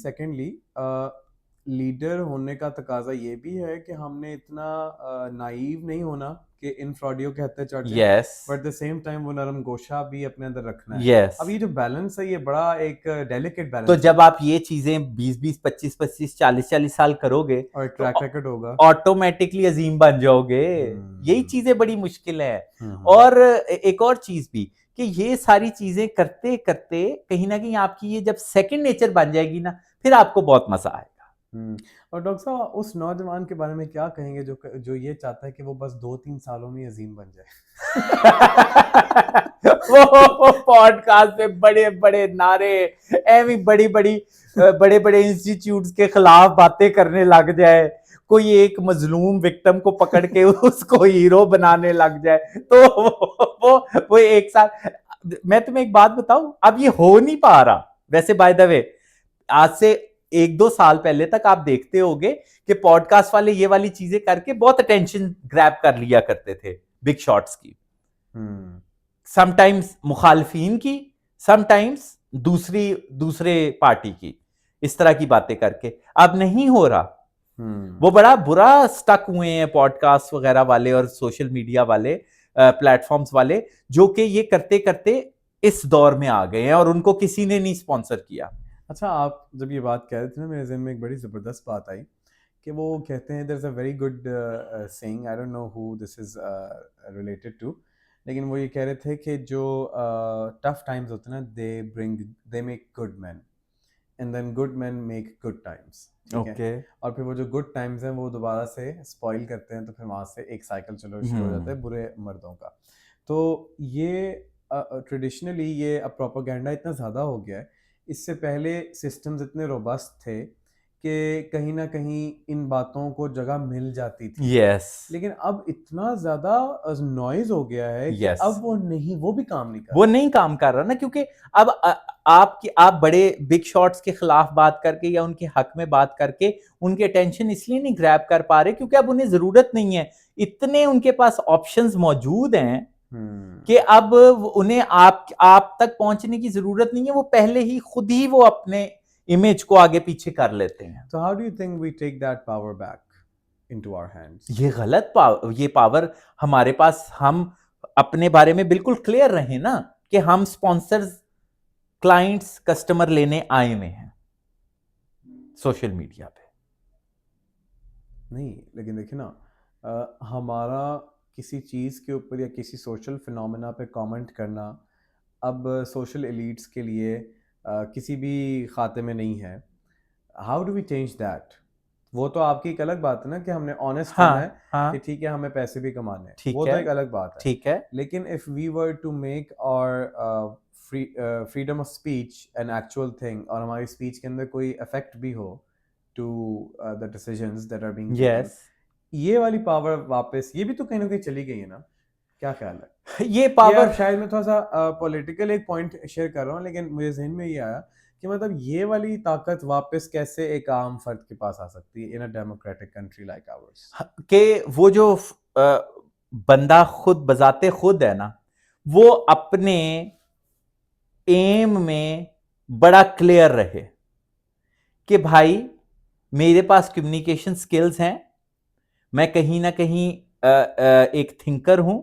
लीडर होने का तकाजा ये भी है कि हमने इतना नाइव नहीं होना कि इन फ्रॉडियों के हत्थे चढ़ जाए, yes, but the same time वो नरम गोशा भी अपने अंदर रखना है। यस। अब ये जो बैलेंस है ये बड़ा एक डेलिकेट बैलेंस तो है जब आप ये चीजें 20-20, 25-25, 40-40 साल करोगे और तो ट्रैक रिकॉर्ड होगा। ऑटोमेटिकली अजीम बन जाओगे। यही चीजें बड़ी मुश्किल है। और एक और चीज भी कि ये सारी चीजें करते करते कहीं ना कहीं आपकी ये जब सेकंड नेचर बन जाएगी ना, फिर आपको बहुत मजा आएगा। और डॉक्टर साहब उस नौजवान के बारे में क्या कहेंगे जो ये चाहता है कि वो बस 2-3 सालों में अजीम बन जाए? वो पॉडकास्ट में बड़े बड़े नारे, ऐवी बड़ी बड़ी बड़े बड़े इंस्टीट्यूट्स के खिलाफ बातें करने लग जाए, कोई एक मजलूम विक्टिम को पकड़ के उसको हीरो बनाने लग जाए, तो वो एक साथ। मैं तुम्हें एक बात बताऊं, अब ये हो नहीं पा रहा। वैसे बाय द वे आज से 1-2 साल पहले तक आप देखते होगे कि पॉडकास्ट वाले ये वाली चीजें करके बहुत अटेंशन ग्रैब कर लिया करते थे बिग शॉट्स की, समटाइम्स मुखालफीन की, समटाइम्स दूसरे पार्टी की, इस तरह की बातें करके। अब नहीं हो रहा। वो बड़ा बुरा स्टक हुए हैं पॉडकास्ट वगैरह वाले और सोशल मीडिया वाले प्लेटफॉर्म्स वाले, जो कि ये करते करते इस दौर में आ गए हैं और उनको किसी ने नहीं स्पॉन्सर किया। अच्छा, आप जब ये बात कह रहे थे ना, मेरे ज़हन में एक बड़ी ज़बरदस्त बात आई कि वो कहते हैं there is a very good saying, I don't know who this is related to, लेकिन वो ये कह रहे थे कि जो टफ टाइम्स होते हैं ना, they make good man, and then good man make good times. ठीक है, और फिर वो जो गुड टाइम्स हैं वो दोबारा से स्पॉइल करते हैं, तो फिर वहाँ से एक साइकिल चलो शुरू हो जाता है बुरे मर्दों का। तो ये ट्रेडिशनली ये अब प्रोपेगेंडा इतना ज़्यादा हो गया है, इससे पहले सिस्टम्स इतने रोबस्ट थे कि कहीं ना कहीं इन बातों को जगह मिल जाती थी। यस, लेकिन अब इतना ज़्यादा नॉइज हो गया है कि यस, अब वो भी काम नहीं कर वो नहीं काम कर रहा ना, क्योंकि अब आप बड़े बिग शॉट्स के खिलाफ बात करके या उनके हक में बात करके उनकी अटेंशन इसलिए नहीं ग्रैब कर पा रहे क्योंकि अब उन्हें जरूरत नहीं है। इतने उनके पास ऑप्शंस मौजूद हैं कि अब उन्हें आप तक पहुंचने की जरूरत नहीं है, वो पहले ही खुद ही वो अपने इमेज को आगे पीछे कर लेते हैं। So how do you think we take that power back into our hands? ये गलत ये पावर हमारे पास, हम अपने बारे में बिल्कुल क्लियर रहे ना कि हम स्पॉन्सर्स, क्लाइंट्स, कस्टमर लेने आए हुए हैं सोशल मीडिया पे। नहीं, लेकिन देखिए ना, हमारा किसी चीज़ के ऊपर या किसी सोशल फिनोमेना पे कमेंट करना अब सोशल एलीट्स के लिए किसी भी खाते में नहीं है। How do we change that? वो तो आपकी एक अलग बात है ना कि हमने ऑनेस्ट होना है हाँ, कि ठीक है हमें पैसे भी कमाने हैं, ठीक वो है, तो एक अलग बात है। ठीक है। लेकिन if we were to make our freedom of speech an actual thing, और हमारी स्पीच के अंदर कोई इफेक्ट भी हो to the decisions that are being taken, yes, ये वाली पावर वापस, ये भी तो कहीं ना कहीं चली गई है ना? क्या ख्याल है? ये ये पावर अब शायद मैं थोड़ा सा पॉलिटिकल एक पॉइंट शेयर कर रहा हूँ, लेकिन मुझे जहन में ये आया कि मतलब ये वाली ताकत वापस कैसे एक आम फर्द के पास आ सकती है in a democratic country like ours? के वो जो बंदा खुद बजाते खुद है ना, वो अपने एम में बड़ा क्लियर रहे कि भाई मेरे पास कम्युनिकेशन स्किल्स हैं, मैं कहीं ना कहीं एक थिंकर हूं,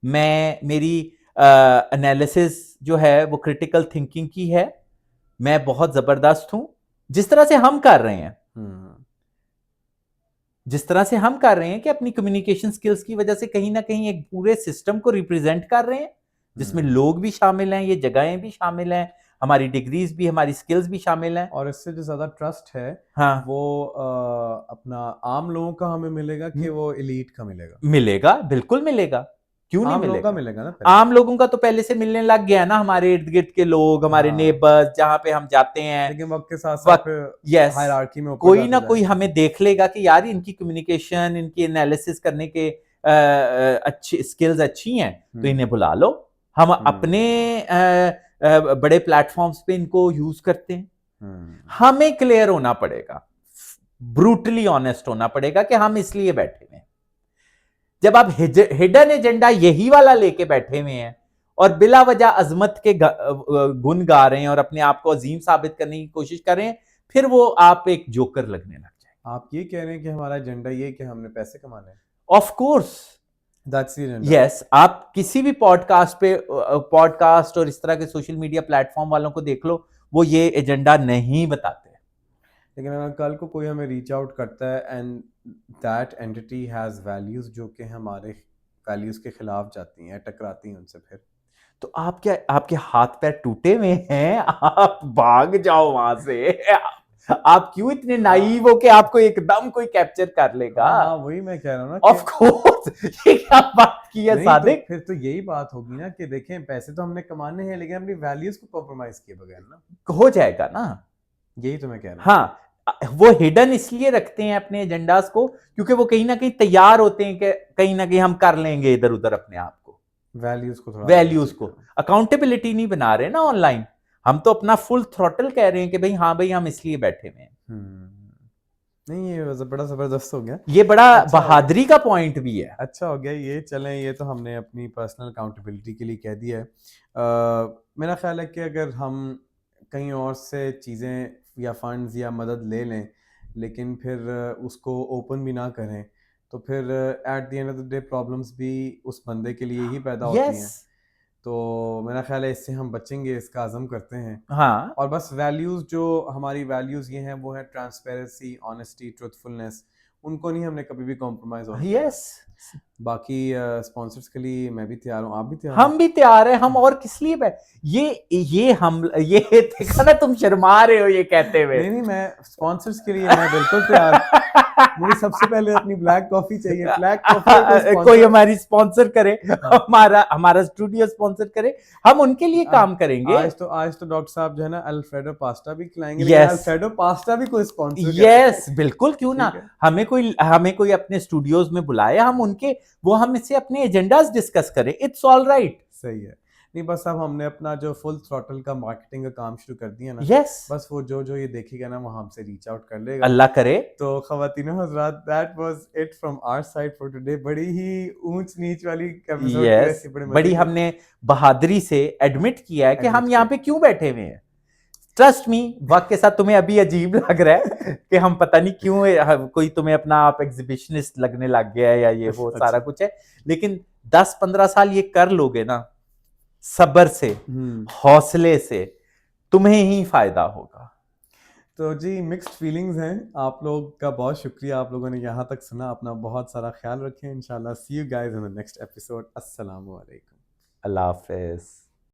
मेरी एनालिसिस जो है वो क्रिटिकल थिंकिंग की है, मैं बहुत जबरदस्त हूं। जिस तरह से हम कर रहे हैं, जिस तरह से हम कर रहे हैं कि अपनी कम्युनिकेशन स्किल्स की वजह से कहीं ना कहीं एक पूरे सिस्टम को रिप्रेजेंट कर रहे हैं, जिसमें लोग भी शामिल हैं, ये जगहें भी शामिल हैं, हमारी डिग्रीज भी, हमारी स्किल्स भी शामिल हैं। और इससे जो ज्यादा ट्रस्ट है हाँ, वो अपना आम लोगों का हमें मिलेगा कि वो एलीट का मिलेगा? मिलेगा, बिल्कुल मिलेगा। क्यों नहीं आम लोगों का मिलेगा? मिलेगा ना पहले। आम लोगों का तो पहले से मिलने लग गया ना, हमारे इर्द गिर्द के लोग, हमारे हाँ, नेबर्स, जहां पे हम जाते हैं लेकिन वक्त के साथ साथ वक्त, फिर यस, हायरार्की में ऊपर कोई जाते ना कोई जाएंगे। हमें देख लेगा कि यार इनकी कम्युनिकेशन, इनकी एनालिसिस करने के अच्छी स्किल्स अच्छी हैं, तो इन्हें बुला लो। हम अपने बड़े प्लेटफॉर्म्स पे इनको यूज करते हैं। हमें क्लियर होना पड़ेगा, ब्रूटली ऑनेस्ट होना पड़ेगा कि हम इसलिए बैठे हुए हैं। जब आप हिडन एजेंडा यही वाला लेके बैठे हुए हैं और बिला वजह अजमत के गुण गा रहे हैं और अपने आप को अजीम साबित करने की कोशिश कर रहे हैं, फिर वो आप एक जोकर लगने लग जाए। आप ये कह रहे हैं कि हमारा एजेंडा ये है कि हमने पैसे कमाने हैं? Of course, that's the agenda. Yes. आप किसी भी पॉडकास्ट और इस तरह के सोशल मीडिया प्लेटफॉर्म वालों को देख लो, वो ये एजेंडा नहीं बताते। लेकिन अगर कल को कोई हमें रीच आउट करता है and that entity has values जो कि हमारे वैल्यूज के खिलाफ जाती हैं, टकराती हैं उनसे, फिर तो आप क्या, आपके हाथ पैर टूटे हुए हैं? आप भाग जाओ वहां से। आप क्यों इतने नाइव हो कि आपको एकदम कोई कैप्चर कर लेगा? हाँ, वही मैं कह रहा हूँ ना ऑफ कोर्स, ये क्या बात की है नहीं, सादिक? तो फिर तो यही बात होगी ना कि देखें, पैसे तो हमने कमाने हैं लेकिन अपनी वैल्यूज को कॉम्प्रोमाइज किए बगैर ना। हो जाएगा ना। यही तो मैं कह रहा हूँ। हाँ, वो हिडन इसलिए रखते हैं अपने एजेंडास को क्योंकि वो कहीं ना कहीं तैयार होते हैं कि कहीं ना कहीं हम कर लेंगे इधर उधर अपने आप को, वैल्यूज को थोड़ा वैल्यूज को। अकाउंटेबिलिटी नहीं बना रहे ना ऑनलाइन, हम तो अपना फुल थ्रॉटल कह रहे हैं कि भाई हाँ भाई हम इसलिए बैठे हुए हैं। नहीं, ये बड़ा जबरदस्त हो गया। ये बड़ा अच्छा बहादुरी का पॉइंट भी है। अच्छा हो गया ये। चलें, ये तो हमने अपनी पर्सनल अकाउंटेबिलिटी के लिए कह दिया है। मेरा ख्याल है कि अगर हम कहीं और से चीज़ें या फंड्स या मदद ले लें लेकिन फिर उसको ओपन भी ना करें, तो फिर at the end of the day problems भी उस बंदे के लिए ही पैदा होती हैं। यस, तो मेरा ख्याल है इससे हम बचेंगे, इसका अज़म करते हैं। हाँ, और बस वैल्यूज़, जो हमारी वैल्यूज़ ये हैं, वो है ट्रांसपेरेंसी, ऑनेस्टी, ट्रुथफुलनेस। उनको नहीं हमने कभी भी कॉम्प्रोमाइज़ होने देना। यस, बाकी स्पॉन्सर्स के लिए मैं भी तैयार हूँ, आप भी तैयार हैं? हम भी तैयार हैं। हम और किस लिए ये देखा ना, तुम शर्मा रहे हो ये कहते हुए। नहीं, मैं स्पॉन्सर्स के लिए मैं बिल्कुल तैयार हूँ। मुझे सबसे पहले अपनी ब्लैक कॉफ़ी चाहिए। ब्लैक कॉफ़ी का कोई कोई स्पॉन्सर? हमारी स्पॉन्सर करे, हमारा स्टूडियो स्पॉन्सर करे, हम उनके लिए काम करेंगे। आज तो डॉक्टर साहब जो है ना अल्फ्रेडो पास्ता भी खिलाएंगे, लेकिन यस, अल्फ्रेडो पास्ता भी कोई स्पॉन्सर करे। यस, बिल्कुल, क्यों ना। ठीक है, हमें कोई अपने स्टूडियोज में बुलाए, हम इससे अपने एजेंडास डिस्कस करें। It's all right. सही है। नहीं, बस अब हमने अपना जो फुल थ्रॉटल का मार्केटिंग का काम शुरू कर दिया ना, यस, बस वो जो ये देखेगा ना, वो हमसे रीच आउट कर लेगा। अल्लाह करे। तो खवातीनो हजरात, that was it from our side for today. बड़ी ही ऊंच नीच वाली एपिसोड थी, यस, वैसे बड़े मजे बड़ी की। हमने बहादुरी से एडमिट किया है कि Admit हम यहाँ पे क्यों बैठे हुए हैं। ट्रस्ट मी, वक्त के साथ तुम्हें अभी अजीब लग रहा है कि हम पता नहीं क्यों, कोई तुम्हें अपना आप एग्जीबिशनिस्ट लगने लग गया है या ये वो सारा कुछ है। लेकिन 10-15 साल ये कर लोगे ना, सब्र से, हौसले से, तुम्हें ही फायदा होगा। तो जी, मिक्स्ड फीलिंग्स हैं। आप लोग का बहुत शुक्रिया, आप लोगों ने यहाँ तक सुना। अपना बहुत सारा ख्याल रखें। इंशाल्लाह see you guys in the next episode. अस्सलाम वालेकुम। अल्लाह हाफिज।